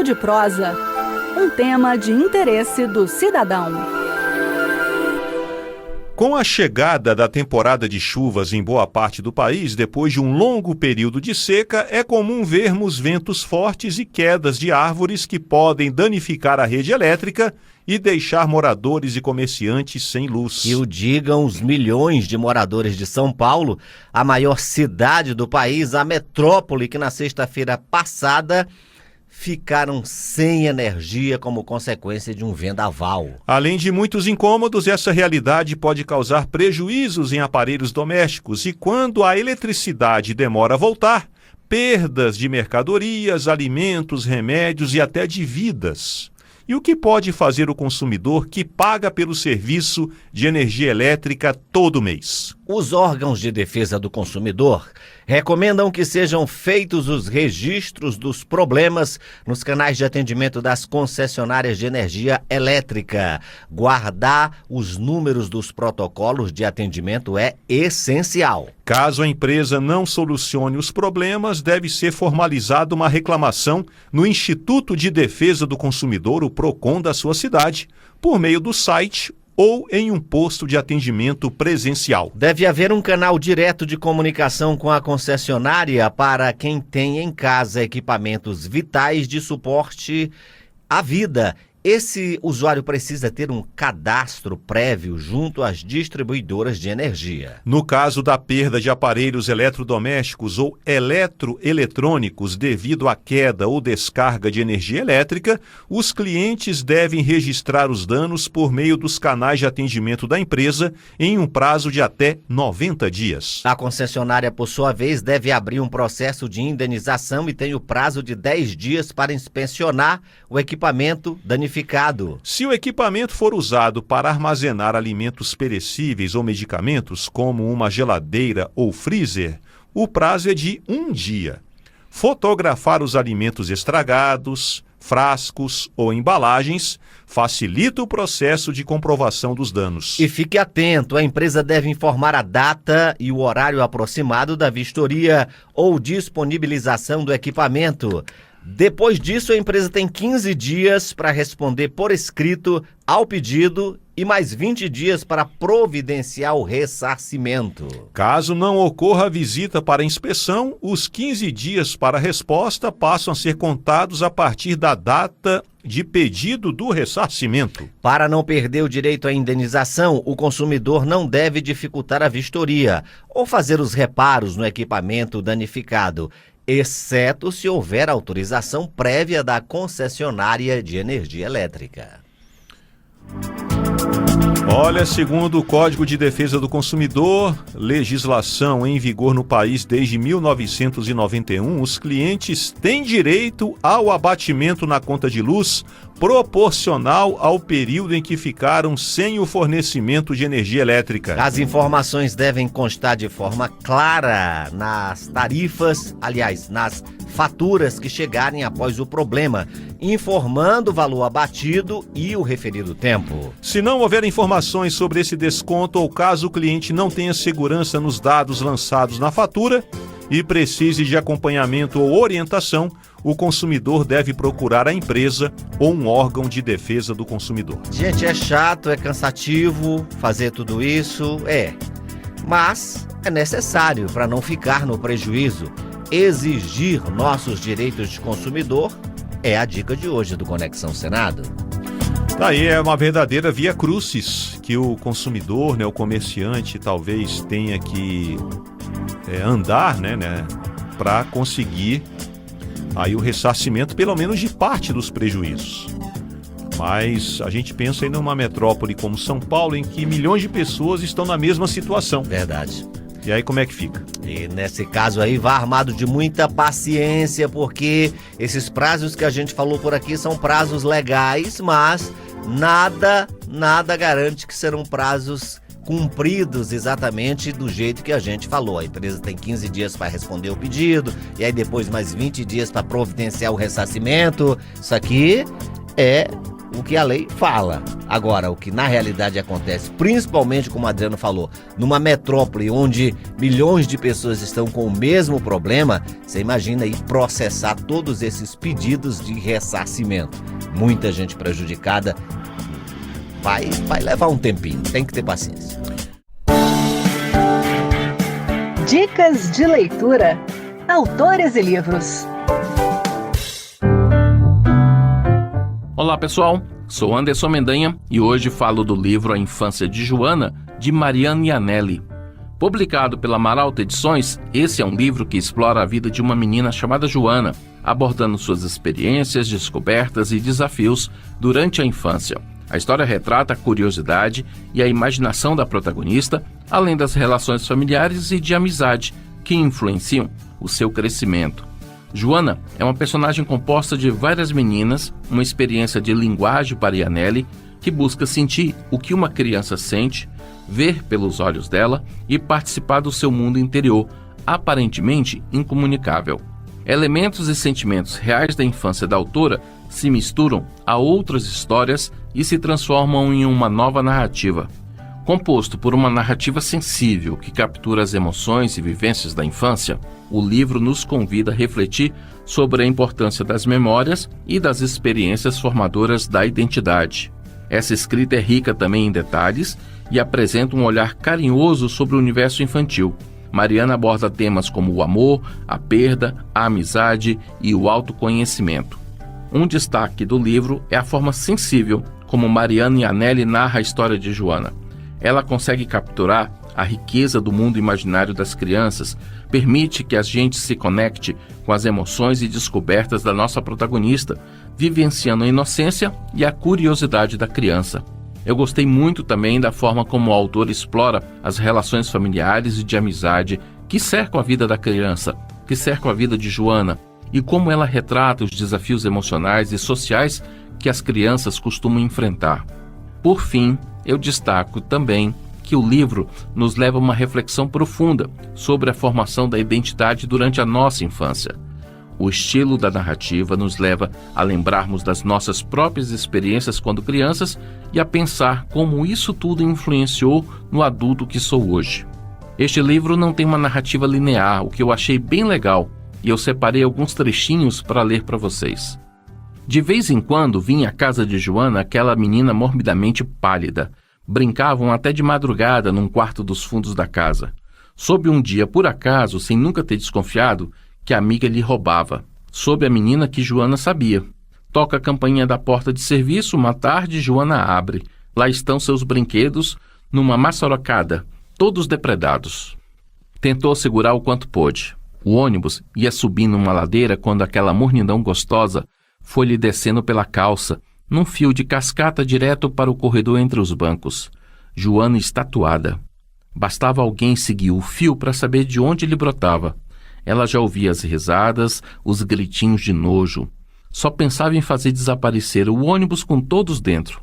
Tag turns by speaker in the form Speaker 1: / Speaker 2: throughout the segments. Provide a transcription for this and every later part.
Speaker 1: Minuto de Prosa, um tema de interesse do cidadão.
Speaker 2: Com a chegada da temporada de chuvas em boa parte do país, depois de um longo período de seca, é comum vermos ventos fortes e quedas de árvores que podem danificar a rede elétrica e deixar moradores e comerciantes sem luz.
Speaker 3: Que o digam os milhões de moradores de São Paulo, a maior cidade do país, a metrópole que na sexta-feira passada ficaram sem energia como consequência de um vendaval.
Speaker 2: Além de muitos incômodos, essa realidade pode causar prejuízos em aparelhos domésticos e, quando a eletricidade demora a voltar, perdas de mercadorias, alimentos, remédios e até de vidas. E o que pode fazer o consumidor que paga pelo serviço de energia elétrica todo mês?
Speaker 3: Os órgãos de defesa do consumidor recomendam que sejam feitos os registros dos problemas nos canais de atendimento das concessionárias de energia elétrica. Guardar os números dos protocolos de atendimento é essencial.
Speaker 2: Caso a empresa não solucione os problemas, deve ser formalizada uma reclamação no Instituto de Defesa do Consumidor, o PROCON da sua cidade, por meio do site ou em um posto de atendimento presencial.
Speaker 3: Deve haver um canal direto de comunicação com a concessionária para quem tem em casa equipamentos vitais de suporte à vida. Esse usuário precisa ter um cadastro prévio junto às distribuidoras de energia.
Speaker 2: No caso da perda de aparelhos eletrodomésticos ou eletroeletrônicos devido à queda ou descarga de energia elétrica, os clientes devem registrar os danos por meio dos canais de atendimento da empresa em um prazo de até 90 dias.
Speaker 3: A concessionária, por sua vez, deve abrir um processo de indenização e tem o prazo de 10 dias para inspecionar o equipamento danificado.
Speaker 2: Se o equipamento for usado para armazenar alimentos perecíveis ou medicamentos, como uma geladeira ou freezer, o prazo é de 1 dia. Fotografar os alimentos estragados, frascos ou embalagens facilita o processo de comprovação dos danos.
Speaker 3: E fique atento, a empresa deve informar a data e o horário aproximado da vistoria ou disponibilização do equipamento. Depois disso, a empresa tem 15 dias para responder por escrito ao pedido e mais 20 dias para providenciar o ressarcimento.
Speaker 2: Caso não ocorra a visita para inspeção, os 15 dias para a resposta passam a ser contados a partir da data de pedido do ressarcimento.
Speaker 3: Para não perder o direito à indenização, o consumidor não deve dificultar a vistoria ou fazer os reparos no equipamento danificado, exceto se houver autorização prévia da concessionária de energia elétrica.
Speaker 2: Olha, segundo o Código de Defesa do Consumidor, legislação em vigor no país desde 1991, os clientes têm direito ao abatimento na conta de luz proporcional ao período em que ficaram sem o fornecimento de energia elétrica.
Speaker 3: As informações devem constar de forma clara nas tarifas, aliás, nas faturas que chegarem após o problema, informando o valor abatido e o referido tempo.
Speaker 2: Se não houver informações sobre esse desconto ou caso o cliente não tenha segurança nos dados lançados na fatura e precise de acompanhamento ou orientação, o consumidor deve procurar a empresa ou um órgão de defesa do consumidor.
Speaker 3: Gente, é chato, é cansativo fazer tudo isso, mas é necessário para não ficar no prejuízo. Exigir nossos direitos de consumidor é a dica de hoje do Conexão Senado.
Speaker 2: Daí é uma verdadeira via crucis que o consumidor, o comerciante, talvez tenha que andar, para conseguir aí o ressarcimento, pelo menos de parte dos prejuízos. Mas a gente pensa aí numa metrópole como São Paulo, em que milhões de pessoas estão na mesma situação.
Speaker 3: Verdade.
Speaker 2: E aí como é que fica?
Speaker 3: E nesse caso aí, vá armado de muita paciência, porque esses prazos que a gente falou por aqui são prazos legais, mas nada garante que serão prazos cumpridos exatamente do jeito que a gente falou. A empresa tem 15 dias para responder o pedido, e aí depois mais 20 dias para providenciar o ressarcimento. Isso aqui é o que a lei fala. Agora, o que na realidade acontece, principalmente como o Adriano falou, numa metrópole onde milhões de pessoas estão com o mesmo problema, você imagina aí processar todos esses pedidos de ressarcimento. Muita gente prejudicada, vai levar um tempinho, tem que ter paciência.
Speaker 1: Dicas de leitura. Autores e livros.
Speaker 4: Olá pessoal, sou Anderson Mendanha e hoje falo do livro A Infância de Joana, de Mariana Iannelli. Publicado pela Maralta Edições, esse é um livro que explora a vida de uma menina chamada Joana, abordando suas experiências, descobertas e desafios durante a infância. A história retrata a curiosidade e a imaginação da protagonista, além das relações familiares e de amizade que influenciam o seu crescimento. Joana é uma personagem composta de várias meninas, uma experiência de linguagem para Iannelli, que busca sentir o que uma criança sente, ver pelos olhos dela e participar do seu mundo interior, aparentemente incomunicável. Elementos e sentimentos reais da infância da autora se misturam a outras histórias e se transformam em uma nova narrativa. Composto por uma narrativa sensível que captura as emoções e vivências da infância, o livro nos convida a refletir sobre a importância das memórias e das experiências formadoras da identidade. Essa escrita é rica também em detalhes e apresenta um olhar carinhoso sobre o universo infantil. Mariana aborda temas como o amor, a perda, a amizade e o autoconhecimento. Um destaque do livro é a forma sensível como Mariana Iannelli narra a história de Joana. Ela consegue capturar a riqueza do mundo imaginário das crianças, permite que a gente se conecte com as emoções e descobertas da nossa protagonista, vivenciando a inocência e a curiosidade da criança. Eu gostei muito também da forma como o autor explora as relações familiares e de amizade que cercam a vida da criança, que cercam a vida de Joana, e como ela retrata os desafios emocionais e sociais que as crianças costumam enfrentar. Por fim, eu destaco também que o livro nos leva a uma reflexão profunda sobre a formação da identidade durante a nossa infância. O estilo da narrativa nos leva a lembrarmos das nossas próprias experiências quando crianças e a pensar como isso tudo influenciou no adulto que sou hoje. Este livro não tem uma narrativa linear, o que eu achei bem legal, e eu separei alguns trechinhos para ler para vocês. De vez em quando vinha à casa de Joana aquela menina morbidamente pálida. Brincavam até de madrugada num quarto dos fundos da casa. Soube um dia, por acaso, sem nunca ter desconfiado, que a amiga lhe roubava. Soube a menina que Joana sabia. Toca a campainha da porta de serviço, uma tarde Joana abre. Lá estão seus brinquedos, numa maçarocada, todos depredados. Tentou segurar o quanto pôde. O ônibus ia subindo uma ladeira quando aquela mornidão gostosa foi-lhe descendo pela calça, num fio de cascata direto para o corredor entre os bancos. Joana estatuada. Bastava alguém seguir o fio para saber de onde ele brotava. Ela já ouvia as risadas, os gritinhos de nojo. Só pensava em fazer desaparecer o ônibus com todos dentro.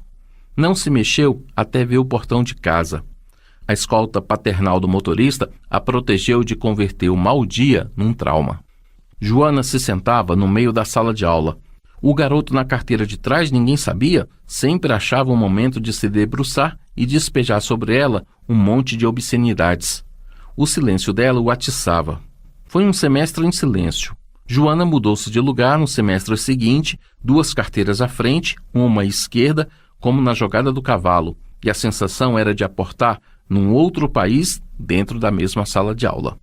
Speaker 4: Não se mexeu até ver o portão de casa. A escolta paternal do motorista a protegeu de converter o mau dia num trauma. Joana se sentava no meio da sala de aula. O garoto na carteira de trás, ninguém sabia, sempre achava um momento de se debruçar e despejar sobre ela um monte de obscenidades. O silêncio dela o atiçava. Foi um semestre em silêncio. Joana mudou-se de lugar no semestre seguinte, 2 carteiras à frente, uma à esquerda, como na jogada do cavalo, e a sensação era de aportar num outro país dentro da mesma sala de aula.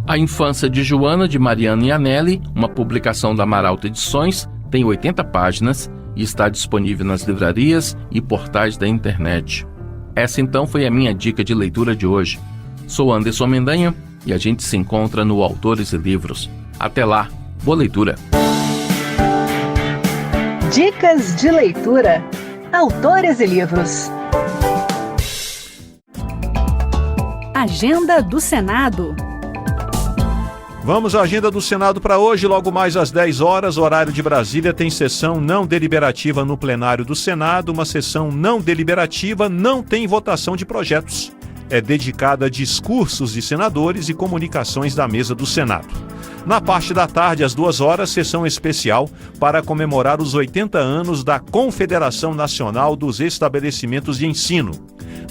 Speaker 4: A Infância de Joana, de Mariana Iannelli, uma publicação da Maralta Edições, tem 80 páginas e está disponível nas livrarias e portais da internet. Essa então foi a minha dica de leitura de hoje. Sou Anderson Mendanha e a gente se encontra no Autores e Livros. Até lá, boa leitura!
Speaker 1: Dicas de leitura. Autores e livros. Agenda do Senado.
Speaker 2: Vamos à agenda do Senado para hoje. Logo mais às 10 horas, horário de Brasília, tem sessão não deliberativa no plenário do Senado. Uma sessão não deliberativa não tem votação de projetos. É dedicada a discursos de senadores e comunicações da mesa do Senado. Na parte da tarde, às 14h, sessão especial para comemorar os 80 anos da Confederação Nacional dos Estabelecimentos de Ensino.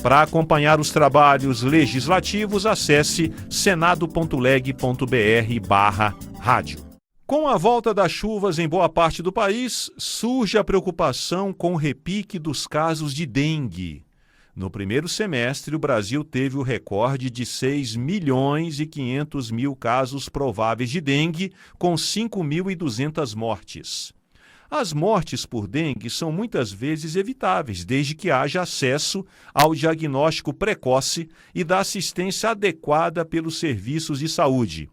Speaker 2: Para acompanhar os trabalhos legislativos, acesse senado.leg.br/rádio. Com a volta das chuvas em boa parte do país, surge a preocupação com o repique dos casos de dengue. No primeiro semestre, o Brasil teve o recorde de 6.500.000 casos prováveis de dengue, com 5.200 mortes. As mortes por dengue são muitas vezes evitáveis, desde que haja acesso ao diagnóstico precoce e da assistência adequada pelos serviços de saúde.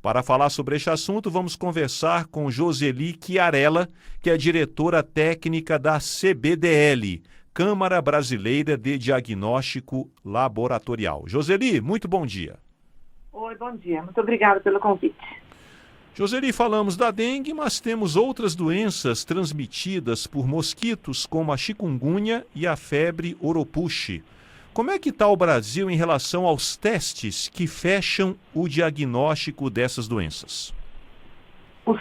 Speaker 2: Para falar sobre este assunto, vamos conversar com Joseli Chiarella, que é diretora técnica da CBDL, Câmara Brasileira de Diagnóstico Laboratorial. Joseli, muito bom dia.
Speaker 5: Oi, bom dia. Muito obrigada pelo convite.
Speaker 2: Joseli, falamos da dengue, mas temos outras doenças transmitidas por mosquitos, como a chikungunya e a febre oropouche. Como é que está o Brasil em relação aos testes que fecham o diagnóstico dessas doenças?
Speaker 5: O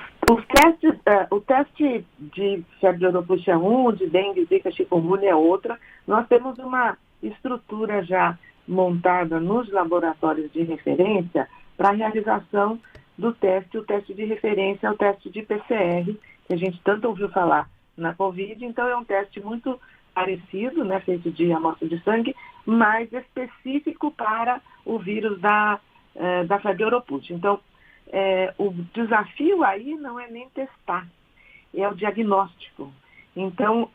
Speaker 5: teste de febre oropouche é um, de dengue, zika, chikungunya é outra. Nós temos uma estrutura já montada nos laboratórios de referência para a realização do teste. O teste de referência é o teste de PCR, que a gente tanto ouviu falar na Covid. Então é um teste muito parecido, né, feito de amostra de sangue, mas específico para o vírus da febre oropouche. Então, o desafio aí não é nem testar, é o diagnóstico. Então,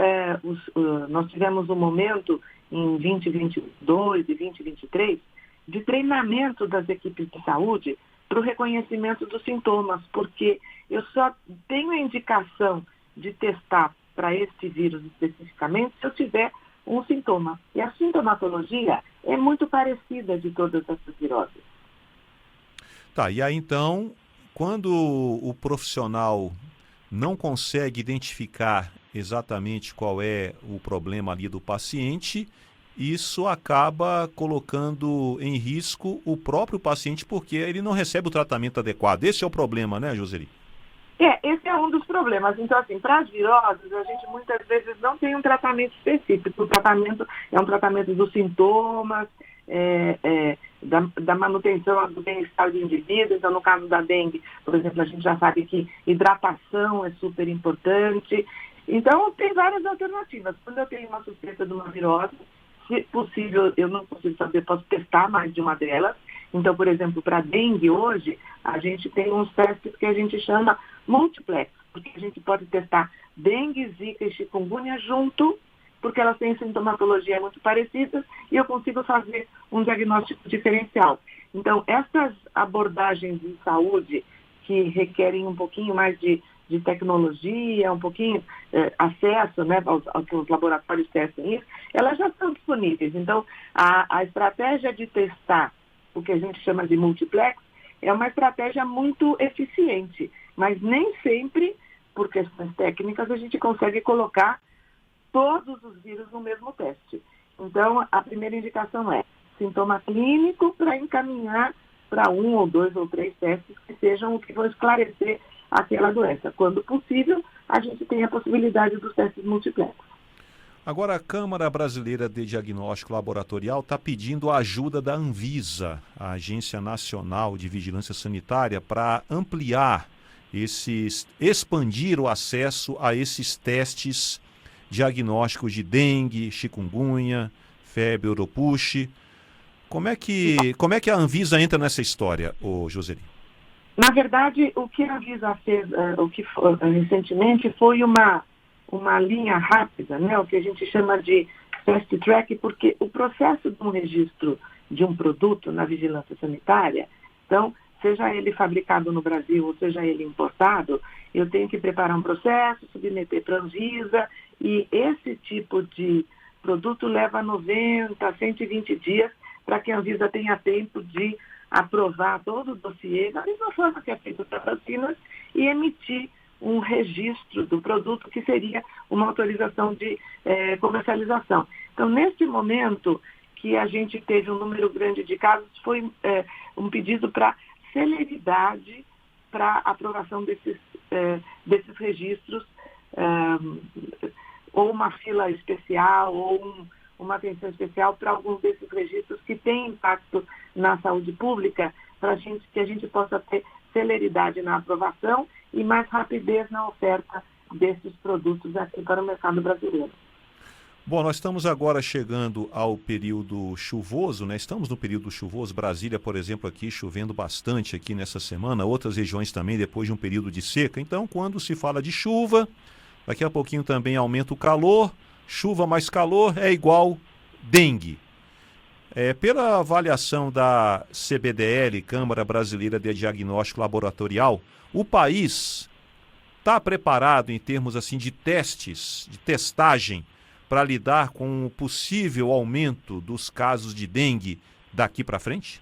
Speaker 5: nós tivemos um momento em 2022 e 2023 de treinamento das equipes de saúde para o reconhecimento dos sintomas, porque eu só tenho a indicação de testar para este vírus especificamente se eu tiver um sintoma. E a sintomatologia é muito parecida de todas essas viroses.
Speaker 2: Tá, e aí então, quando o profissional não consegue identificar exatamente qual é o problema ali do paciente, isso acaba colocando em risco o próprio paciente porque ele não recebe o tratamento adequado. Esse é o problema, né, Joseli?
Speaker 5: Esse é um dos problemas. Então, assim, para as viroses, a gente muitas vezes não tem um tratamento específico. O tratamento é um tratamento dos sintomas, da manutenção do bem-estar do indivíduo. Então, no caso da dengue, por exemplo, a gente já sabe que hidratação é super importante. Então, tem várias alternativas. Quando eu tenho uma suspeita de uma virose, se possível, eu não consigo saber, posso testar mais de uma delas. Então, por exemplo, para dengue hoje, a gente tem uns testes que a gente chama multiplex, porque a gente pode testar dengue, zika e chikungunya junto, porque elas têm sintomatologia muito parecida e eu consigo fazer um diagnóstico diferencial. Então, essas abordagens de saúde que requerem um pouquinho mais de tecnologia, um pouquinho acesso, né, aos que os laboratórios testem isso, elas já estão disponíveis. Então, a estratégia de testar o que a gente chama de multiplex é uma estratégia muito eficiente, mas nem sempre, por questões técnicas, a gente consegue colocar todos os vírus no mesmo teste. Então, a primeira indicação é sintoma clínico para encaminhar para 1 ou 2 ou 3 testes que sejam o que vão esclarecer aquela doença. Quando possível, a gente tem a possibilidade dos testes multiplex.
Speaker 2: Agora, a Câmara Brasileira de Diagnóstico Laboratorial está pedindo a ajuda da Anvisa, a Agência Nacional de Vigilância Sanitária, para ampliar expandir o acesso a esses testes diagnósticos de dengue, chikungunya, febre oropouche. Como é que a Anvisa entra nessa história, Joseli?
Speaker 5: Na verdade, o que a Anvisa fez recentemente foi uma linha rápida, né, o que a gente chama de fast track, porque o processo de um registro de um produto na vigilância sanitária, então, seja ele fabricado no Brasil ou seja ele importado, eu tenho que preparar um processo, submeter para a Anvisa, e esse tipo de produto leva 90 a 120 dias para que a Anvisa tenha tempo de aprovar todo o dossiê, da mesma forma que é feito para vacinas, e emitir um registro do produto, que seria uma autorização de comercialização. Então, neste momento que a gente teve um número grande de casos, foi um pedido para celeridade para aprovação desses registros, ou uma fila especial, ou uma atenção especial para alguns desses registros que têm impacto na saúde pública, para que a gente possa ter celeridade na aprovação e mais rapidez na oferta desses produtos aqui para o mercado brasileiro.
Speaker 2: Bom, nós estamos agora chegando ao período chuvoso, né? Estamos no período chuvoso. Brasília, por exemplo, aqui chovendo bastante aqui nessa semana, outras regiões também depois de um período de seca. Então, quando se fala de chuva, daqui a pouquinho também aumenta o calor, chuva mais calor é igual dengue. Pela avaliação da CBDL, Câmara Brasileira de Diagnóstico Laboratorial, o país está preparado em termos assim de testes, de testagem, para lidar com o possível aumento dos casos de dengue daqui para frente?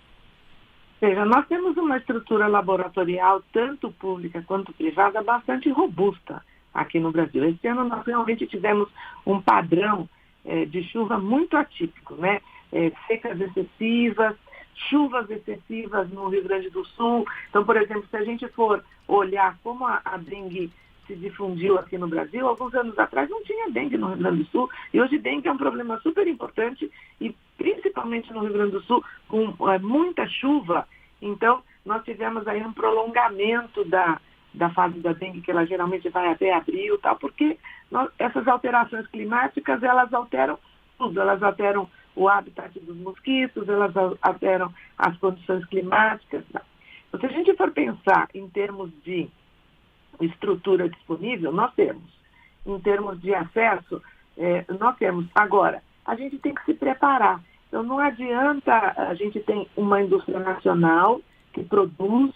Speaker 5: Veja, nós temos uma estrutura laboratorial, tanto pública quanto privada, bastante robusta aqui no Brasil. Esse ano nós realmente tivemos um padrão de chuva muito atípico, né? Secas excessivas, chuvas excessivas no Rio Grande do Sul. Então, por exemplo, se a gente for olhar como a dengue se difundiu aqui no Brasil, alguns anos atrás não tinha dengue no Rio Grande do Sul, e hoje dengue é um problema super importante, e principalmente no Rio Grande do Sul, com muita chuva. Então, nós tivemos aí um prolongamento da fase da dengue, que ela geralmente vai até abril, tal, porque essas alterações climáticas, elas alteram tudo, elas alteram o habitat dos mosquitos, elas alteram as condições climáticas. Tal. Então, se a gente for pensar em termos de estrutura disponível, nós temos. Em termos de acesso, nós temos. Agora, a gente tem que se preparar. Então, não adianta, a gente tem uma indústria nacional que produz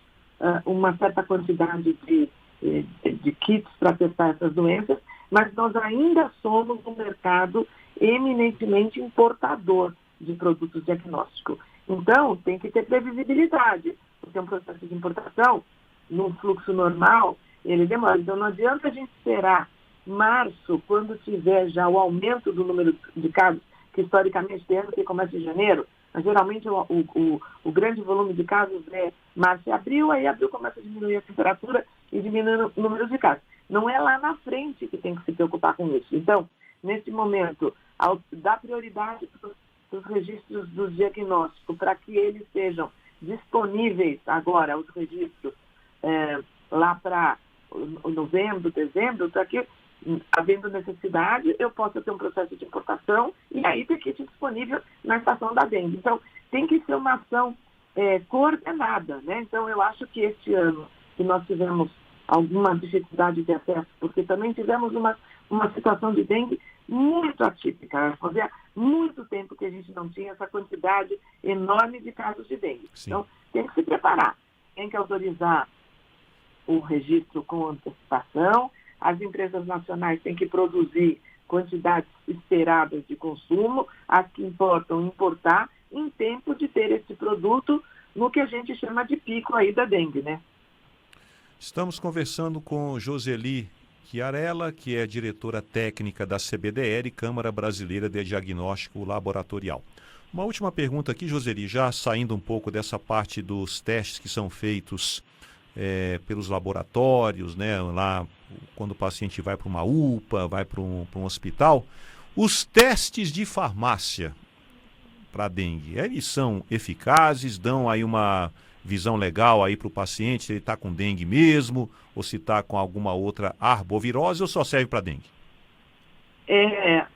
Speaker 5: uma certa quantidade de kits para testar essas doenças, mas nós ainda somos um mercado eminentemente importador de produtos diagnósticos. Então, tem que ter previsibilidade, porque um processo de importação, num fluxo normal, ele demora. Então, não adianta a gente esperar março, quando tiver já o aumento do número de casos, que historicamente tem ano que começa em janeiro, mas geralmente o grande volume de casos é março e abril, aí abril começa a diminuir a temperatura e diminui o número de casos. Não é lá na frente que tem que se preocupar com isso. Então, nesse momento, dar prioridade para os registros do diagnóstico, para que eles sejam disponíveis agora, os registros, lá para novembro, dezembro, para que, havendo necessidade, eu possa ter um processo de importação e aí ter kit disponível na estação da dengue. Então, tem que ser uma ação coordenada, né? Então, eu acho que este ano, que nós tivemos alguma dificuldade de acesso, porque também tivemos uma situação de dengue muito atípica. Fazia muito tempo que a gente não tinha essa quantidade enorme de casos de dengue. Sim. Então, tem que se preparar. Tem que autorizar o registro com antecipação. As empresas nacionais têm que produzir quantidades esperadas de consumo, as que importar, em tempo de ter esse produto no que a gente chama de pico aí da dengue, né?
Speaker 2: Estamos conversando com Joseli Chiarella, que é diretora técnica da CBDL, Câmara Brasileira de Diagnóstico Laboratorial. Uma última pergunta aqui, Joseli, já saindo um pouco dessa parte dos testes que são feitos pelos laboratórios, né, lá quando o paciente vai para uma UPA, vai para um hospital, os testes de farmácia para dengue, eles são eficazes, dão aí uma visão legal aí para o paciente, se ele está com dengue mesmo, ou se está com alguma outra arbovirose, ou só serve para dengue?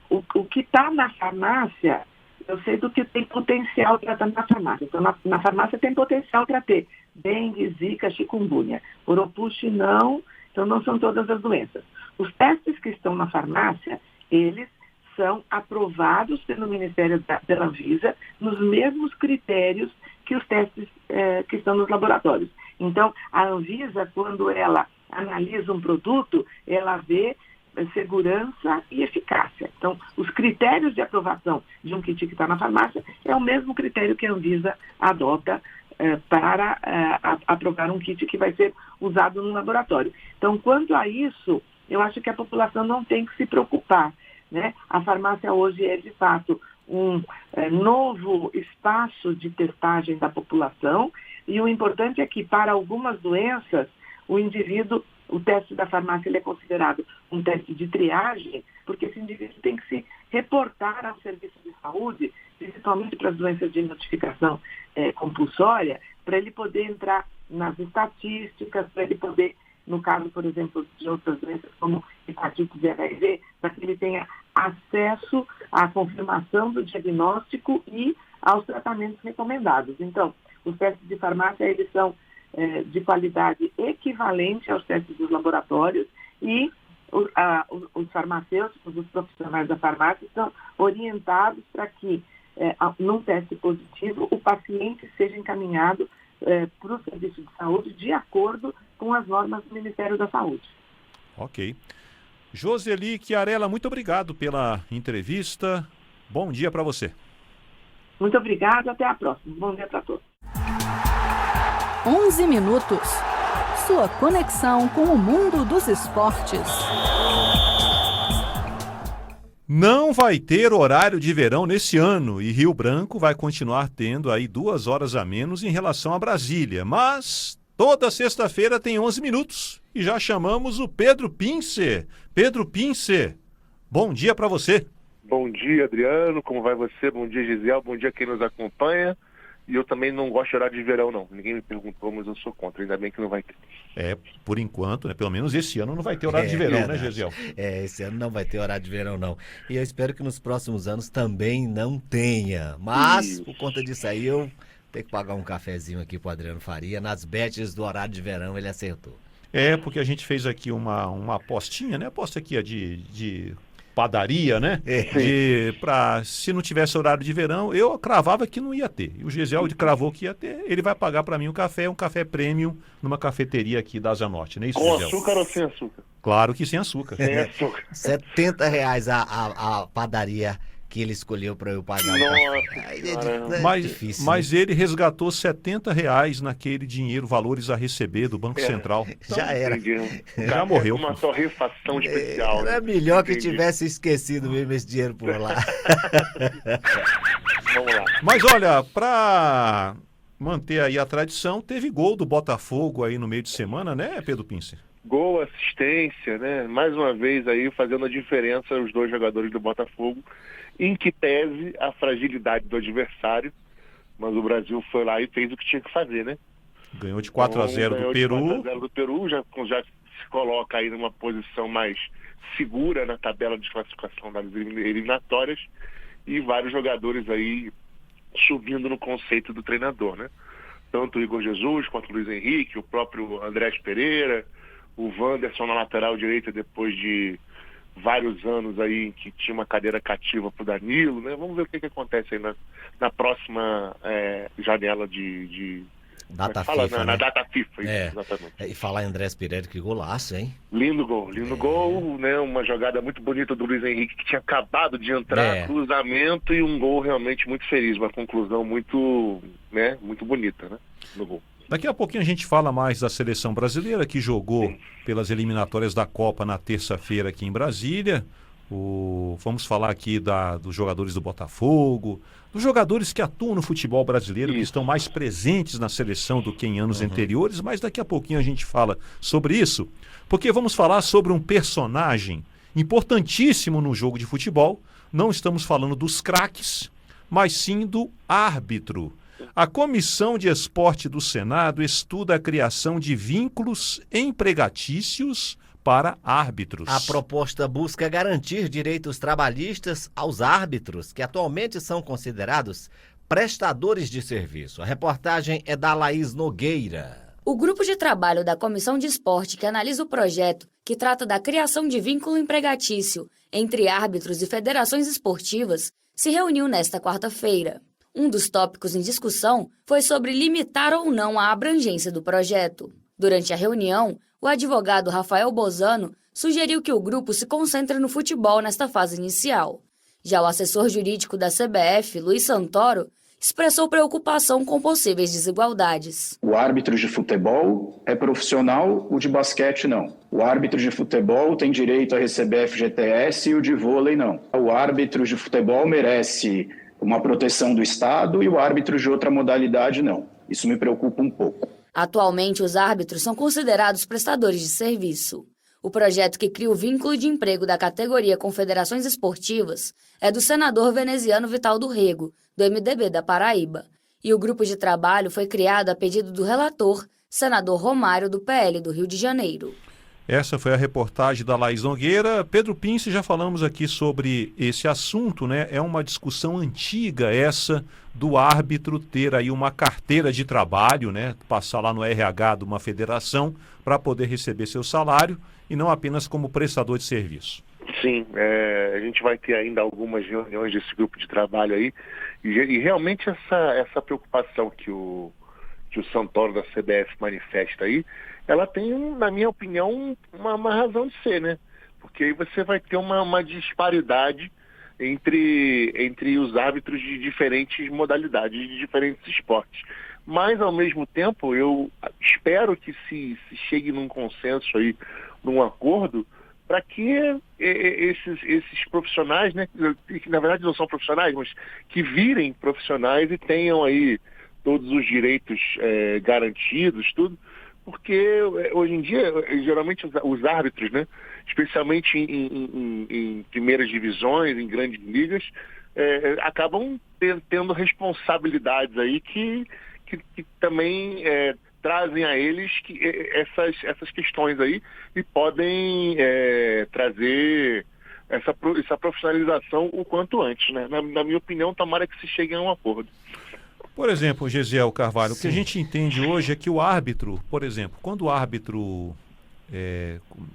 Speaker 5: O que está na farmácia, eu sei do que tem potencial para estar na farmácia. Então, na farmácia tem potencial para ter dengue, zika, chikungunya. Oropusche não, então não são todas as doenças. Os testes que estão na farmácia, eles são aprovados pelo Ministério pela Anvisa nos mesmos critérios que os testes que estão nos laboratórios. Então, a Anvisa, quando ela analisa um produto, ela vê segurança e eficácia. Então, os critérios de aprovação de um kit que está na farmácia é o mesmo critério que a Anvisa adota para aprovar um kit que vai ser usado no laboratório. Então, quanto a isso, eu acho que a população não tem que se preocupar, né? A farmácia hoje é, de fato, um novo espaço de testagem da população, e o importante é que, para algumas doenças, o indivíduo, o teste da farmácia ele é considerado um teste de triagem, porque esse indivíduo tem que se reportar ao serviço de saúde, principalmente para as doenças de notificação compulsória, para ele poder entrar nas estatísticas, para ele poder, no caso, por exemplo, de outras doenças como hepatite e HIV, para que ele tenha acesso à confirmação do diagnóstico e aos tratamentos recomendados. Então, os testes de farmácia, eles são de qualidade equivalente aos testes dos laboratórios e os farmacêuticos, os profissionais da farmácia, são orientados para que, num teste positivo, o paciente seja encaminhado para o serviço de saúde de acordo com as normas do Ministério da Saúde.
Speaker 2: Ok. Joseli Chiarella, muito obrigado pela entrevista. Bom dia para você.
Speaker 5: Muito obrigada, até a próxima. Bom dia para todos.
Speaker 1: 11 minutos. Sua conexão com o mundo dos esportes.
Speaker 2: Não vai ter horário de verão nesse ano e Rio Branco vai continuar tendo aí 2 horas a menos em relação a Brasília. Mas toda sexta-feira tem 11 minutos e já chamamos o Pedro Pincer. Pedro Pincer, bom dia para você.
Speaker 6: Bom dia, Adriano. Como vai você? Bom dia, Gisele. Bom dia quem nos acompanha. E eu também não gosto de horário de verão, não. Ninguém me perguntou, mas eu sou contra. Ainda bem que não vai ter.
Speaker 2: Por enquanto, né? Pelo menos esse ano não vai ter horário de verão,
Speaker 3: verdade.
Speaker 2: né, Gisele?
Speaker 3: Esse ano não vai ter horário de verão, não. E eu espero que nos próximos anos também não tenha. Mas, por conta disso aí, eu tenho que pagar um cafezinho aqui pro Adriano Faria. Nas bets do horário de verão, ele acertou.
Speaker 2: Porque a gente fez aqui uma apostinha, né? Aposta aqui de padaria, né? Se não tivesse horário de verão, eu cravava que não ia ter. E o Gisele cravou que ia ter. Ele vai pagar para mim um café premium numa cafeteria aqui da Asa Norte, não é isso,
Speaker 6: Com
Speaker 2: Gisele?
Speaker 6: açúcar ou sem açúcar?
Speaker 2: Claro que sem açúcar.
Speaker 6: Sem açúcar.
Speaker 3: R$70 a padaria que ele escolheu para eu pagar.
Speaker 2: Mas ele resgatou R$70 naquele dinheiro, valores a receber do Banco Central. Então,
Speaker 3: já era.
Speaker 2: Já morreu.
Speaker 6: Uma torrefação especial.
Speaker 3: Era melhor que tivesse esquecido mesmo esse dinheiro por lá.
Speaker 6: Vamos lá.
Speaker 2: Mas olha, para manter aí a tradição, teve gol do Botafogo aí no meio de semana, né, Pedro Pincer?
Speaker 6: Gol, assistência, né? Mais uma vez aí fazendo a diferença os dois jogadores do Botafogo, em que pese a fragilidade do adversário, mas o Brasil foi lá e fez o que tinha que fazer, né?
Speaker 2: Ganhou de 4-0 do Peru.
Speaker 6: 4-0 do Peru, já se coloca aí numa posição mais segura na tabela de classificação das eliminatórias e vários jogadores aí subindo no conceito do treinador, né? Tanto o Igor Jesus quanto o Luiz Henrique, o próprio Andrés Pereira, o Wanderson na lateral direita depois de vários anos aí que tinha uma cadeira cativa pro Danilo, né? Vamos ver o que acontece aí na próxima janela de
Speaker 3: Data
Speaker 6: fala,
Speaker 3: FIFA,
Speaker 6: na
Speaker 3: né?
Speaker 6: data FIFA, exatamente.
Speaker 3: E falar em Andrés Pereira, que golaço, hein?
Speaker 6: Lindo gol, né? Uma jogada muito bonita do Luiz Henrique, que tinha acabado de entrar, cruzamento e um gol realmente muito feliz, uma conclusão muito bonita, né? No gol.
Speaker 2: Daqui a pouquinho a gente fala mais da seleção brasileira, que jogou pelas eliminatórias da Copa na terça-feira aqui em Brasília. Vamos falar aqui dos jogadores do Botafogo, dos jogadores que atuam no futebol brasileiro, que estão mais presentes na seleção do que em anos anteriores, mas daqui a pouquinho a gente fala sobre isso, porque vamos falar sobre um personagem importantíssimo no jogo de futebol. Não estamos falando dos craques, mas sim do árbitro. A Comissão de Esporte do Senado estuda a criação de vínculos empregatícios para árbitros.
Speaker 3: A proposta busca garantir direitos trabalhistas aos árbitros, que atualmente são considerados prestadores de serviço. A reportagem é da Laís Nogueira.
Speaker 7: O grupo de trabalho da Comissão de Esporte que analisa o projeto, que trata da criação de vínculo empregatício entre árbitros e federações esportivas, se reuniu nesta quarta-feira. Um dos tópicos em discussão foi sobre limitar ou não a abrangência do projeto. Durante a reunião, o advogado Rafael Bozano sugeriu que o grupo se concentre no futebol nesta fase inicial. Já o assessor jurídico da CBF, Luiz Santoro, expressou preocupação com possíveis desigualdades.
Speaker 8: O árbitro de futebol é profissional, o de basquete não. O árbitro de futebol tem direito a receber FGTS e o de vôlei não. O árbitro de futebol merece uma proteção do Estado e o árbitro de outra modalidade não. Isso me preocupa um pouco.
Speaker 7: Atualmente, os árbitros são considerados prestadores de serviço. O projeto que cria o vínculo de emprego da categoria Confederações Esportivas é do senador veneziano Vital do Rego, do MDB da Paraíba. E o grupo de trabalho foi criado a pedido do relator, senador Romário, do PL do Rio de Janeiro.
Speaker 2: Essa foi a reportagem da Laís Nogueira. Pedro Pince, já falamos aqui sobre esse assunto, né? É uma discussão antiga essa do árbitro ter aí uma carteira de trabalho, né? Passar lá no RH de uma federação para poder receber seu salário e não apenas como prestador de serviço.
Speaker 6: Sim, a gente vai ter ainda algumas reuniões desse grupo de trabalho aí e realmente essa preocupação que o Santoro da CBF manifesta aí, ela tem, na minha opinião, uma razão de ser, né? Porque aí você vai ter uma disparidade entre os árbitros de diferentes modalidades, de diferentes esportes. Mas, ao mesmo tempo, eu espero que se chegue num consenso aí, num acordo, para que esses profissionais, né, que na verdade não são profissionais, mas que virem profissionais e tenham aí todos os direitos garantidos, tudo, porque hoje em dia, geralmente os árbitros, né, especialmente em primeiras divisões, em grandes ligas, acabam tendo responsabilidades aí que também trazem a eles essas questões aí e podem trazer essa profissionalização o quanto antes, né? Na minha opinião, tomara que se chegue a um acordo.
Speaker 2: Por exemplo, Gesiel Carvalho,
Speaker 3: Sim.
Speaker 2: o que a gente entende hoje é que o árbitro, por exemplo, quando o árbitro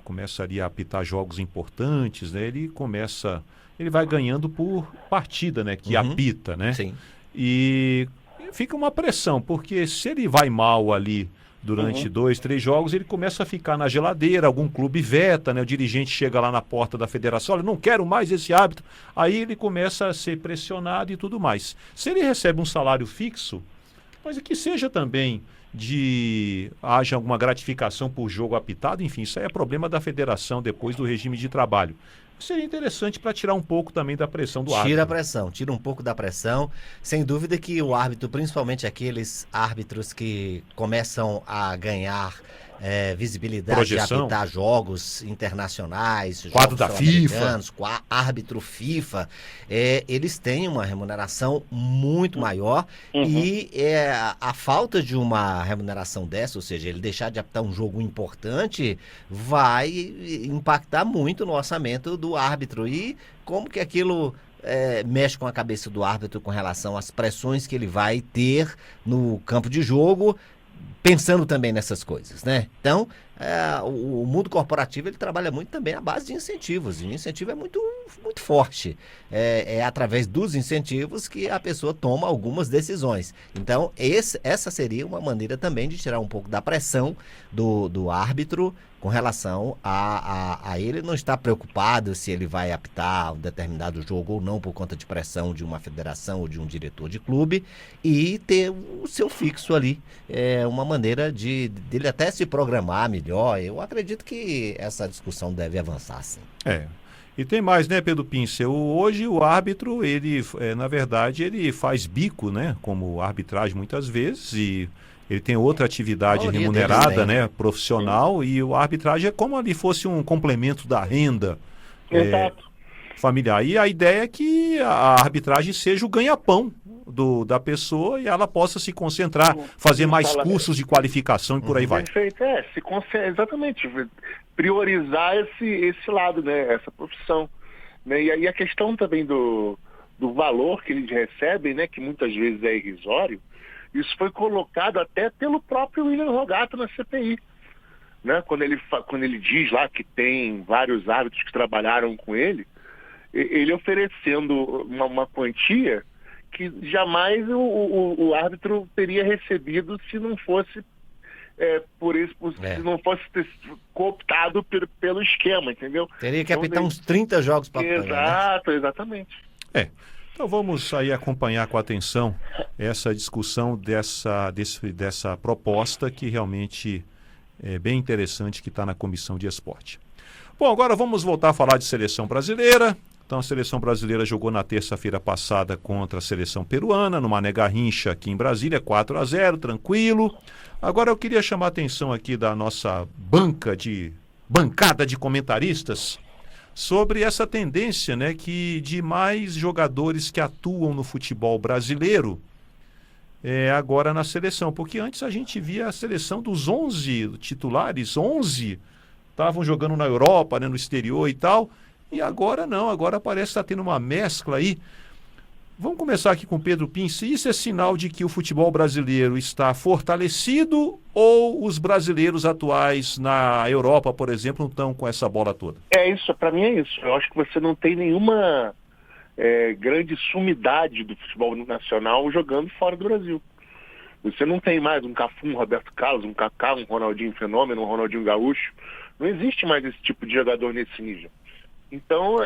Speaker 2: começaria a apitar jogos importantes, né, ele vai ganhando por partida, né, que apita, né?
Speaker 3: Sim.
Speaker 2: E fica uma pressão, porque se ele vai mal ali durante 2, 3 jogos, ele começa a ficar na geladeira, algum clube veta, né? O dirigente chega lá na porta da federação, olha, não quero mais esse árbitro. Aí ele começa a ser pressionado e tudo mais. Se ele recebe um salário fixo, mas que seja também haja alguma gratificação por jogo apitado, enfim, isso aí é problema da federação depois do regime de trabalho. Seria interessante para tirar um pouco também da pressão do árbitro.
Speaker 3: Tira a pressão, tira um pouco da pressão. Sem dúvida que o árbitro, principalmente aqueles árbitros que começam a ganhar visibilidade,
Speaker 2: projeção,
Speaker 3: de apitar jogos internacionais,
Speaker 2: quadro
Speaker 3: jogos
Speaker 2: da FIFA,
Speaker 3: árbitro FIFA, eles têm uma remuneração muito maior e a falta de uma remuneração dessa, ou seja, ele deixar de apitar um jogo importante, vai impactar muito no orçamento do árbitro. E como que aquilo mexe com a cabeça do árbitro com relação às pressões que ele vai ter no campo de jogo, pensando também nessas coisas, né? Então, o mundo corporativo ele trabalha muito também à base de incentivos, e o incentivo é muito, muito forte. É através dos incentivos que a pessoa toma algumas decisões. Então, essa seria uma maneira também de tirar um pouco da pressão do árbitro com relação a ele não estar preocupado se ele vai apitar um determinado jogo ou não por conta de pressão de uma federação ou de um diretor de clube, e ter o seu fixo ali. É uma maneira dele até se programar melhor. Eu acredito que essa discussão deve avançar, sim.
Speaker 2: E tem mais, né, Pedro Pincel? Hoje o árbitro, ele, na verdade, ele faz bico, né, como arbitragem muitas vezes, e ele tem outra atividade remunerada, né, profissional, e a arbitragem é como ali fosse um complemento da renda familiar. E a ideia é que a arbitragem seja o ganha-pão da pessoa e ela possa se concentrar, fazer mais cursos de qualificação e por aí vai.
Speaker 6: Perfeito, exatamente. Priorizar esse lado, né, essa profissão. Né? E a questão também do valor que eles recebem, né, que muitas vezes é irrisório, isso foi colocado até pelo próprio William Rogato na CPI. Né? Quando ele diz lá que tem vários árbitros que trabalharam com ele oferecendo uma quantia que jamais o árbitro teria recebido se não fosse se não fosse cooptado pelo esquema, entendeu?
Speaker 3: Teria que apitar uns 30 jogos para
Speaker 6: Exato, exatamente.
Speaker 2: Então vamos aí acompanhar com atenção essa discussão dessa proposta que realmente é bem interessante, que está na Comissão de Esporte. Bom, agora vamos voltar a falar de seleção brasileira. Então a seleção brasileira jogou na terça-feira passada contra a seleção peruana, no Mané Garrincha aqui em Brasília, 4-0, tranquilo. Agora eu queria chamar a atenção aqui da nossa bancada de comentaristas sobre essa tendência, né, de mais jogadores que atuam no futebol brasileiro agora na seleção. Porque antes a gente via a seleção dos 11 titulares, 11 estavam jogando na Europa, né, no exterior e tal. E agora não, agora parece que está tendo uma mescla aí. Vamos começar aqui com o Pedro Pince. Isso é sinal de que o futebol brasileiro está fortalecido ou os brasileiros atuais na Europa, por exemplo, não estão com essa bola toda?
Speaker 6: Isso, para mim é isso. Eu acho que você não tem nenhuma grande sumidade do futebol nacional jogando fora do Brasil. Você não tem mais um Cafu, um Roberto Carlos, um Kaká, um Ronaldinho Fenômeno, um Ronaldinho Gaúcho. Não existe mais esse tipo de jogador nesse nível. Então,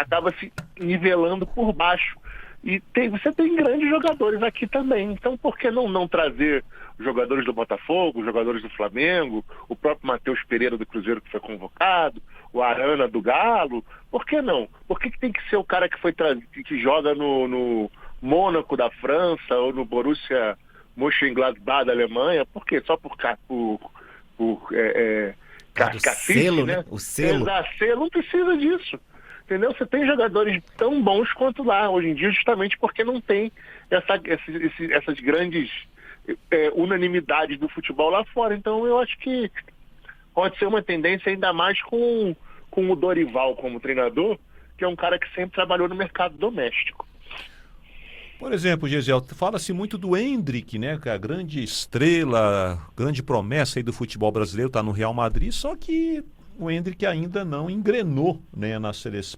Speaker 6: acaba se nivelando por baixo. E você tem grandes jogadores aqui também. Então, por que não trazer os jogadores do Botafogo, os jogadores do Flamengo, o próprio Matheus Pereira do Cruzeiro que foi convocado, o Arana do Galo? Por que não? Por que tem que ser o cara que joga no Mônaco da França ou no Borussia Mönchengladbach da Alemanha? Por quê? Só por
Speaker 3: selo, né? O selo.
Speaker 6: Selo, não precisa disso. Entendeu? Você tem jogadores tão bons quanto lá hoje em dia, justamente porque não tem essas grandes unanimidades do futebol lá fora. Então eu acho que pode ser uma tendência ainda mais com o Dorival como treinador, que é um cara que sempre trabalhou no mercado doméstico.
Speaker 2: Por exemplo, Gesiel, fala-se muito do Endrick, né? Que é a grande estrela, grande promessa aí do futebol brasileiro, está no Real Madrid, só que o Endrick ainda não engrenou, né,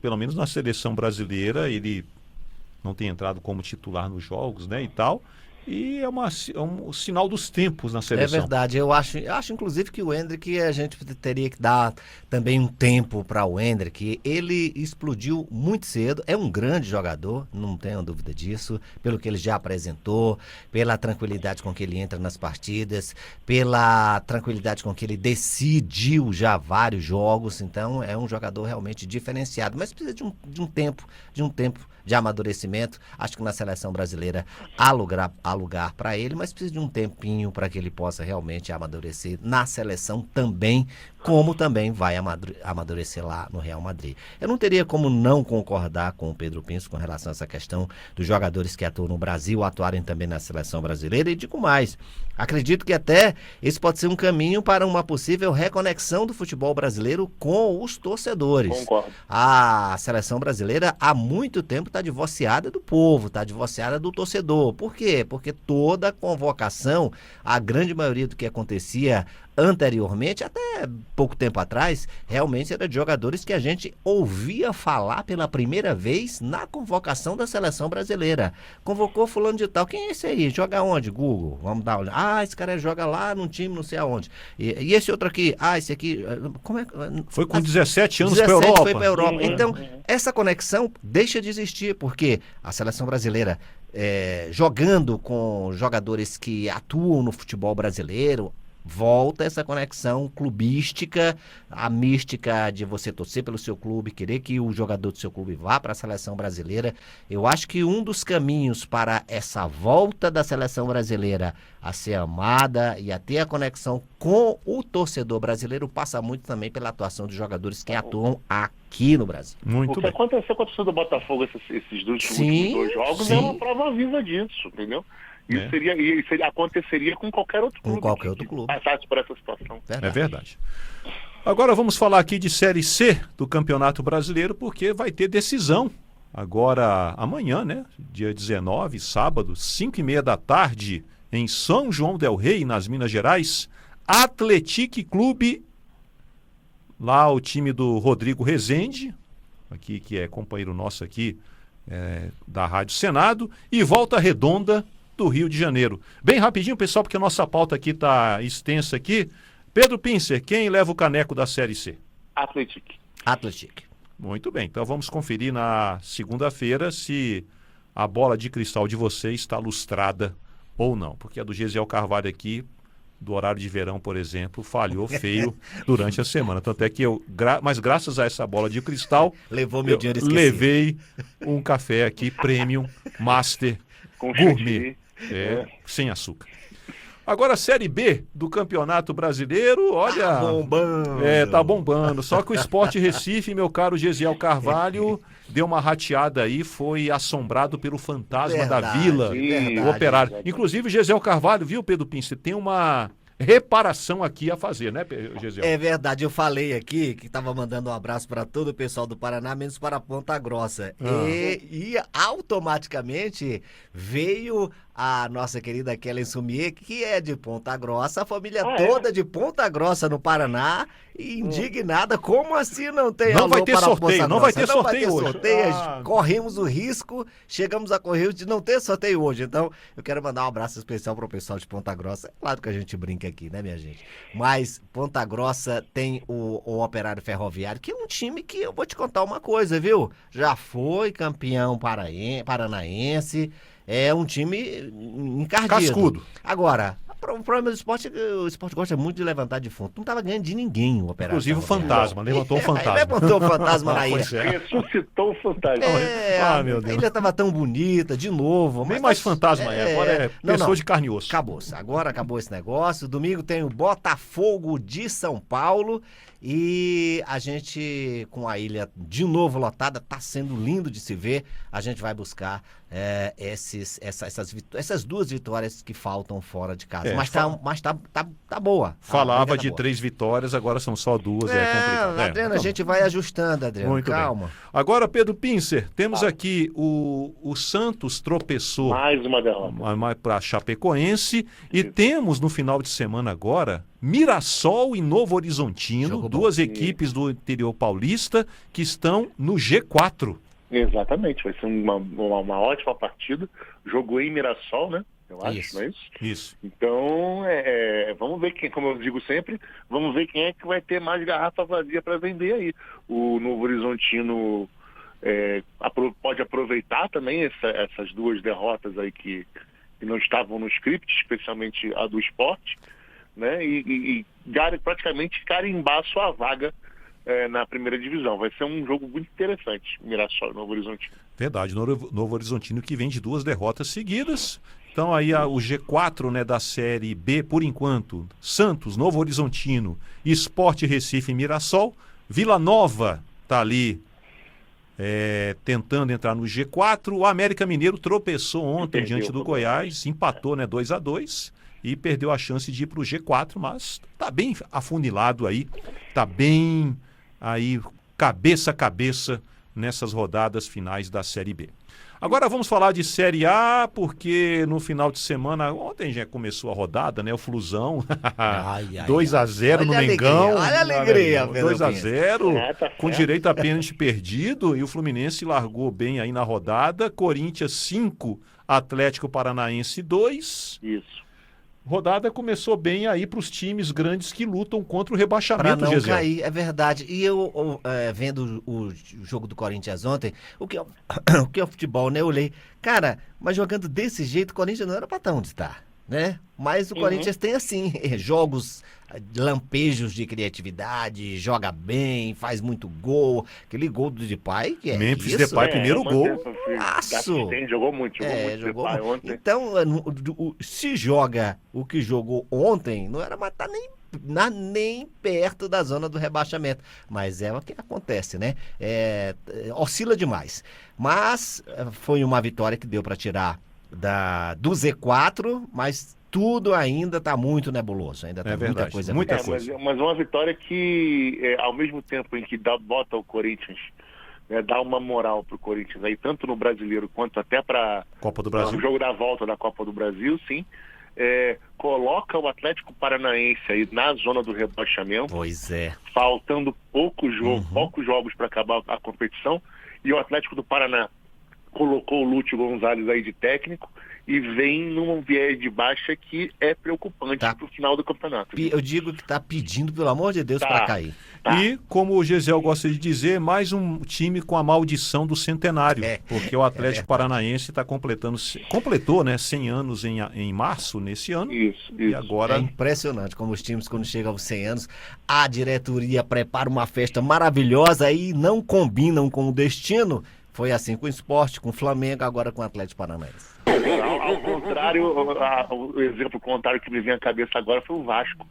Speaker 2: pelo menos na seleção brasileira. Ele não tem entrado como titular nos jogos, né, e tal. E é um sinal dos tempos na seleção.
Speaker 3: É verdade, eu acho inclusive que o Endrick, a gente teria que dar também um tempo para o Endrick. Ele explodiu muito cedo, é um grande jogador, não tenho dúvida disso, pelo que ele já apresentou, pela tranquilidade com que ele entra nas partidas, pela tranquilidade com que ele decidiu já vários jogos. Então é um jogador realmente diferenciado, mas precisa de um tempo de amadurecimento. Acho que na seleção brasileira há lugar para ele, mas precisa de um tempinho para que ele possa realmente amadurecer na seleção também, como também vai amadurecer lá no Real Madrid. Eu não teria como não concordar com o Pedro Pince com relação a essa questão dos jogadores que atuam no Brasil atuarem também na seleção brasileira, e digo mais, acredito que até esse pode ser um caminho para uma possível reconexão do futebol brasileiro com os torcedores.
Speaker 6: Concordo.
Speaker 3: A seleção brasileira há muito tempo está divorciada do povo, está divorciada do torcedor. Por quê? Porque toda convocação, a grande maioria do que acontecia anteriormente, até pouco tempo atrás, realmente era de jogadores que a gente ouvia falar pela primeira vez na convocação da seleção brasileira. Convocou fulano de tal, quem é esse aí? Joga onde? Google, vamos dar uma olhada. Ah, esse cara joga lá num time não sei aonde. E esse outro aqui? Ah, esse aqui, como é?
Speaker 2: Foi com 17 anos para a Europa.
Speaker 3: Foi para a Europa. Então, essa conexão deixa de existir, porque a seleção brasileira, jogando com jogadores que atuam no futebol brasileiro, volta essa conexão clubística, a mística de você torcer pelo seu clube, querer que o jogador do seu clube vá para a seleção brasileira. Eu acho que um dos caminhos para essa volta da seleção brasileira a ser amada e a ter a conexão com o torcedor brasileiro passa muito também pela atuação dos jogadores que atuam aqui no Brasil.
Speaker 6: Muito bem. O que aconteceu com a torcida do Botafogo esses últimos 2 jogos é uma prova viva disso, entendeu? Isso aconteceria com qualquer outro clube.
Speaker 3: Com qualquer outro clube.
Speaker 6: Passasse por essa situação.
Speaker 2: É verdade. Agora vamos falar aqui de Série C do Campeonato Brasileiro, porque vai ter decisão. Agora, amanhã, né? Dia 19, sábado, 5h30 da tarde, em São João del Rei, nas Minas Gerais, Atlético Clube, lá o time do Rodrigo Rezende, aqui, que é companheiro nosso aqui da Rádio Senado, e Volta Redonda, do Rio de Janeiro. Bem rapidinho, pessoal, porque a nossa pauta aqui está extensa aqui. Pedro Pincer, quem leva o caneco da Série C?
Speaker 6: Atlético.
Speaker 2: Muito bem, então vamos conferir na segunda-feira se a bola de cristal de vocês está lustrada ou não, porque a do Gesiel Carvalho aqui do horário de verão, por exemplo, falhou feio durante a semana. Tanto é que mas graças a essa bola de cristal,
Speaker 3: levou meu dinheiro esquecido.
Speaker 2: Levei um café aqui, Premium, Master,
Speaker 6: Com
Speaker 2: Gourmet, sem açúcar. Agora a Série B do Campeonato Brasileiro, olha...
Speaker 3: Tá bombando.
Speaker 2: Tá bombando. Só que o Sport Recife, meu caro Gesiel Carvalho, deu uma rateada aí, foi assombrado pelo fantasma da Vila, o Operário. Inclusive, Gesiel Carvalho, viu, Pedro Pince, tem uma reparação aqui a fazer, né, Gesiel?
Speaker 3: É verdade, eu falei aqui que estava mandando um abraço para todo o pessoal do Paraná, menos para Ponta Grossa. E automaticamente veio a nossa querida Kellen Sumier, que é de Ponta Grossa, a família toda de Ponta Grossa no Paraná, indignada, como assim não tem
Speaker 2: Não
Speaker 3: alô
Speaker 2: vai ter
Speaker 3: para
Speaker 2: sorteio,
Speaker 3: Ponta
Speaker 2: não vai
Speaker 3: Grossa?
Speaker 2: ter sorteio hoje.
Speaker 3: Corremos o risco, chegamos a correr de não ter sorteio hoje. Então, eu quero mandar um abraço especial pro pessoal de Ponta Grossa. É claro que a gente brinca aqui, né, minha gente? Mas Ponta Grossa tem o Operário Ferroviário, que é um time que eu vou te contar uma coisa, viu? Já foi campeão paranaense. É um time encardido.
Speaker 2: Cascudo.
Speaker 3: Agora, o problema do esporte é que o esporte gosta muito de levantar defunto. Não estava ganhando de ninguém o Operário.
Speaker 2: Inclusive o fantasma, levantou o fantasma.
Speaker 3: Levantou o fantasma na ilha.
Speaker 6: Ressuscitou o fantasma.
Speaker 2: Meu Deus.
Speaker 3: A ilha estava tão bonita, de novo.
Speaker 2: Nem mais fantasma agora é pessoa de carne e osso.
Speaker 3: Acabou-se. Agora acabou esse negócio. Domingo tem o Botafogo de São Paulo. E a gente, com a ilha de novo lotada, tá sendo lindo de se ver. A gente vai buscar essas duas vitórias que faltam fora de casa. Mas tá boa.
Speaker 2: Falava de 3 vitórias, agora são só 2. É complicado.
Speaker 3: Adriano, a gente vai ajustando, Adriano.
Speaker 2: Muito
Speaker 3: calma.
Speaker 2: Bem. Agora, Pedro Pincer, temos aqui o Santos tropeçou.
Speaker 6: Mais uma derrota.
Speaker 2: Para Chapecoense. E temos no final de semana agora Mirassol e Novo Horizontino, duas equipes do interior paulista que estão no G4.
Speaker 6: Exatamente, vai ser uma ótima partida. Jogou em Mirassol, né? Eu acho, não é isso?
Speaker 2: Isso.
Speaker 6: Então, vamos ver quem, como eu digo sempre, vamos ver quem é que vai ter mais garrafa vazia para vender aí. O Novo Horizontino pode aproveitar também essas duas derrotas aí que não estavam no script, especialmente a do Sport, né? E praticamente carimbar sua vaga na primeira divisão. Vai ser um jogo muito interessante, Mirassol e Novo Horizontino.
Speaker 2: Verdade, Novo Horizontino que vem de 2 derrotas seguidas. Então aí o G4, né, da Série B, por enquanto, Santos, Novo Horizontino, Sport Recife e Mirassol. Vila Nova tá ali tentando entrar no G4. O América Mineiro tropeçou ontem diante do Goiás, empatou, né, 2-2. E perdeu a chance de ir para o G4, mas tá bem afunilado aí, tá bem aí cabeça a cabeça nessas rodadas finais da Série B. Agora vamos falar de Série A, porque no final de semana, ontem já começou a rodada, né? O Flusão, 2-0 no Mengão.
Speaker 3: Olha a alegria,
Speaker 2: 2-0, com direito a pênalti perdido, e o Fluminense largou bem aí na rodada. Corinthians 5, Atlético Paranaense 2.
Speaker 6: Isso.
Speaker 2: Rodada começou bem aí para os times grandes que lutam contra o rebaixamento,
Speaker 3: Pra não
Speaker 2: Gesiel.
Speaker 3: cair, é verdade. E eu vendo o jogo do Corinthians ontem, o que é o futebol, né? Eu olhei, cara, mas jogando desse jeito, o Corinthians não era pra estar onde está, né? Mas o Corinthians tem, assim, jogos, lampejos de criatividade, joga bem, faz muito gol. Aquele gol do Depay, que é
Speaker 2: Memphis
Speaker 3: isso?
Speaker 2: Depay, primeiro gol.
Speaker 6: Jogou muito
Speaker 3: jogou
Speaker 6: Depay
Speaker 3: muito.
Speaker 6: ontem.
Speaker 3: Então, se joga o que jogou ontem, não era matar nem perto da zona do rebaixamento. Mas é o que acontece, né? Oscila demais. Mas foi uma vitória que deu para tirar do Z4, mas tudo ainda está muito nebuloso. Ainda tem muita coisa.
Speaker 6: Mas uma vitória que, ao mesmo tempo em que bota o Corinthians, dá uma moral pro Corinthians aí, tanto no Brasileiro quanto até para
Speaker 2: Copa do Brasil.
Speaker 6: O jogo da volta da Copa do Brasil, sim. Coloca o Atlético Paranaense aí na zona do rebaixamento.
Speaker 3: Pois é.
Speaker 6: Faltando poucos jogos para acabar a competição. E o Atlético do Paraná colocou o Lúcio Gonzalez aí de técnico e vem num viés de baixa que é preocupante
Speaker 3: Tá.
Speaker 6: para o final do campeonato.
Speaker 3: Eu digo que tá pedindo, pelo amor de Deus,
Speaker 6: Tá.
Speaker 3: para cair.
Speaker 6: Tá.
Speaker 2: E, como o Gesiel gosta de dizer, mais um time com a maldição do centenário. Porque o Atlético Paranaense completou, né, 100 anos em março, nesse ano.
Speaker 6: Isso.
Speaker 2: E agora...
Speaker 3: É impressionante como os times, quando chegam aos 100 anos, a diretoria prepara uma festa maravilhosa e não combinam com o destino. Foi assim com o Sport, com o Flamengo, agora com o Atlético Paranaense.
Speaker 6: Ao contrário, o exemplo contrário que me vem à cabeça agora foi o Vasco,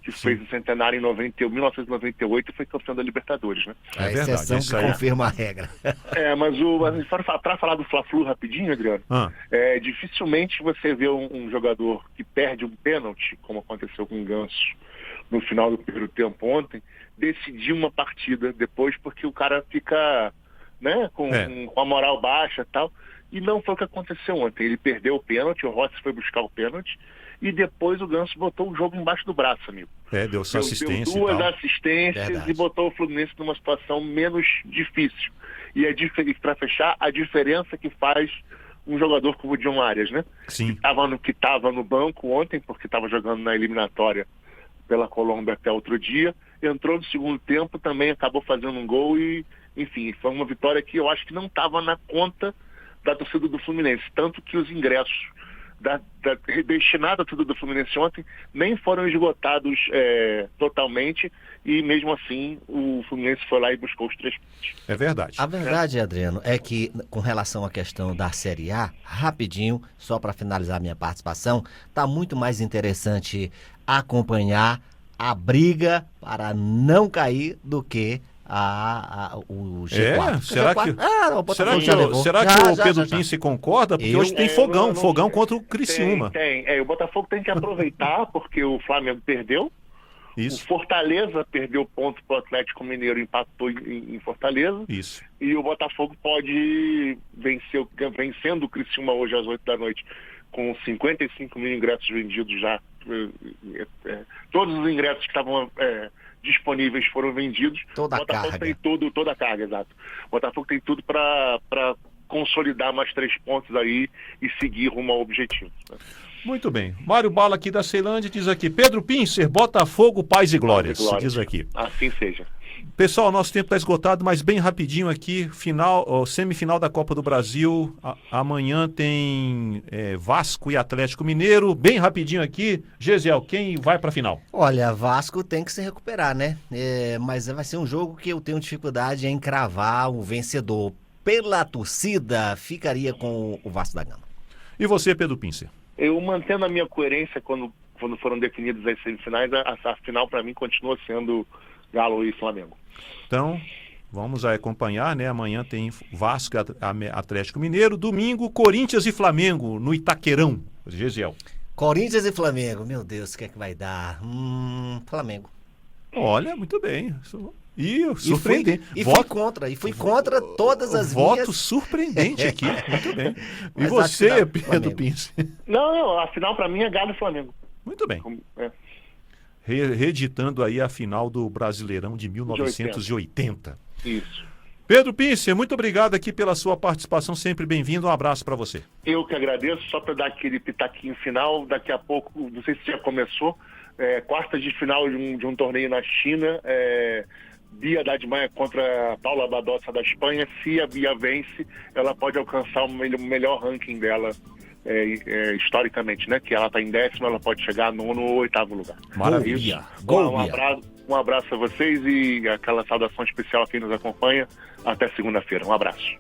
Speaker 6: que fez o centenário em 1998 e foi campeão da Libertadores, né?
Speaker 3: A
Speaker 2: verdade,
Speaker 3: exceção
Speaker 2: isso
Speaker 3: que
Speaker 2: aí.
Speaker 3: confirma a regra.
Speaker 6: Mas para falar do Fla-Flu rapidinho, Adriano, dificilmente você vê um jogador que perde um pênalti, como aconteceu com o Ganso no final do primeiro tempo ontem, decidir uma partida depois, porque o cara fica, né, com a moral baixa e tal. E não foi o que aconteceu ontem. Ele perdeu o pênalti, o Rossi foi buscar o pênalti, e depois o Ganso botou o jogo embaixo do braço, amigo.
Speaker 2: Deu sua assistência.
Speaker 6: Deu duas
Speaker 2: e tal.
Speaker 6: assistências.
Speaker 3: Verdade.
Speaker 6: E botou o Fluminense numa situação menos difícil. E para fechar, a diferença que faz um jogador como o John Arias, né?
Speaker 2: Sim.
Speaker 6: Que estava no banco ontem, porque estava jogando na eliminatória pela Colômbia até outro dia, entrou no segundo tempo, também acabou fazendo um gol e, enfim, foi uma vitória que eu acho que não estava na conta da torcida do Fluminense, tanto que os ingressos destinados à torcida do Fluminense ontem nem foram esgotados totalmente, e mesmo assim o Fluminense foi lá e buscou os 3 pontos.
Speaker 2: É verdade.
Speaker 3: A verdade, Adriano, é que com relação à questão da Série A, rapidinho, só para finalizar minha participação, tá muito mais interessante acompanhar a briga para não cair do que o G4.
Speaker 2: Será que
Speaker 3: Botafogo já levou.
Speaker 2: será que o Pedro Pince concorda? Porque hoje tem fogão contra o Criciúma.
Speaker 6: Tem. O Botafogo tem que aproveitar, porque o Flamengo perdeu.
Speaker 2: Isso.
Speaker 6: O Fortaleza perdeu ponto para o Atlético Mineiro, empatou em Fortaleza.
Speaker 2: Isso.
Speaker 6: E o Botafogo pode vencendo o Criciúma hoje às 8 da noite, com 55 mil ingressos vendidos já. Todos os ingressos que estavam disponíveis foram vendidos.
Speaker 3: Toda a
Speaker 6: Botafogo
Speaker 3: carga.
Speaker 6: tem toda a carga, exato. O Botafogo tem tudo para consolidar mais 3 pontos aí e seguir rumo ao objetivo.
Speaker 2: Muito bem. Mário Bala aqui da Ceilândia diz aqui: Pedro Pincer, Botafogo, paz e glórias. Diz aqui.
Speaker 6: Assim seja.
Speaker 2: Pessoal, nosso tempo está esgotado, mas bem rapidinho aqui, semifinal da Copa do Brasil, amanhã tem Vasco e Atlético Mineiro, bem rapidinho aqui. Gesiel, quem vai para a final?
Speaker 3: Olha, Vasco tem que se recuperar, né? Mas vai ser um jogo que eu tenho dificuldade em cravar o vencedor. Pela torcida, ficaria com o Vasco da Gama.
Speaker 2: E você, Pedro Pincer?
Speaker 6: Eu mantendo a minha coerência quando foram definidas as semifinais, a final para mim continua sendo Galo e Flamengo.
Speaker 2: Então, vamos acompanhar, né? Amanhã tem Vasco e Atlético Mineiro. Domingo, Corinthians e Flamengo no Itaquerão. Gesiel.
Speaker 3: Corinthians e Flamengo. Meu Deus, o que é que vai dar? Flamengo.
Speaker 2: Olha, muito bem. E surpreendente.
Speaker 3: Fui contra todas as
Speaker 2: voto
Speaker 3: minhas...
Speaker 2: surpreendente aqui. Muito bem. E
Speaker 3: Mas
Speaker 2: você,
Speaker 3: acho que dá
Speaker 2: Pedro
Speaker 3: Flamengo.
Speaker 2: Pincer?
Speaker 6: Não, a final para mim é Galo e Flamengo.
Speaker 2: Muito bem. Reeditando aí a final do Brasileirão de 1980.
Speaker 6: Isso.
Speaker 2: Pedro Pincer, muito obrigado aqui pela sua participação, sempre bem-vindo, um abraço para você.
Speaker 6: Eu que agradeço, só para dar aquele pitaquinho final, daqui a pouco, não sei se já começou, quartas de final de um torneio na China, Bia Dadmaia contra Paula Badosa da Espanha. Se a Bia vence, ela pode alcançar o melhor ranking dela historicamente, né? Que ela está em 10º, ela pode chegar no 9º ou 8º lugar.
Speaker 2: Maravilha.
Speaker 6: Um abraço a vocês e aquela saudação especial a quem nos acompanha. Até segunda-feira. Um abraço.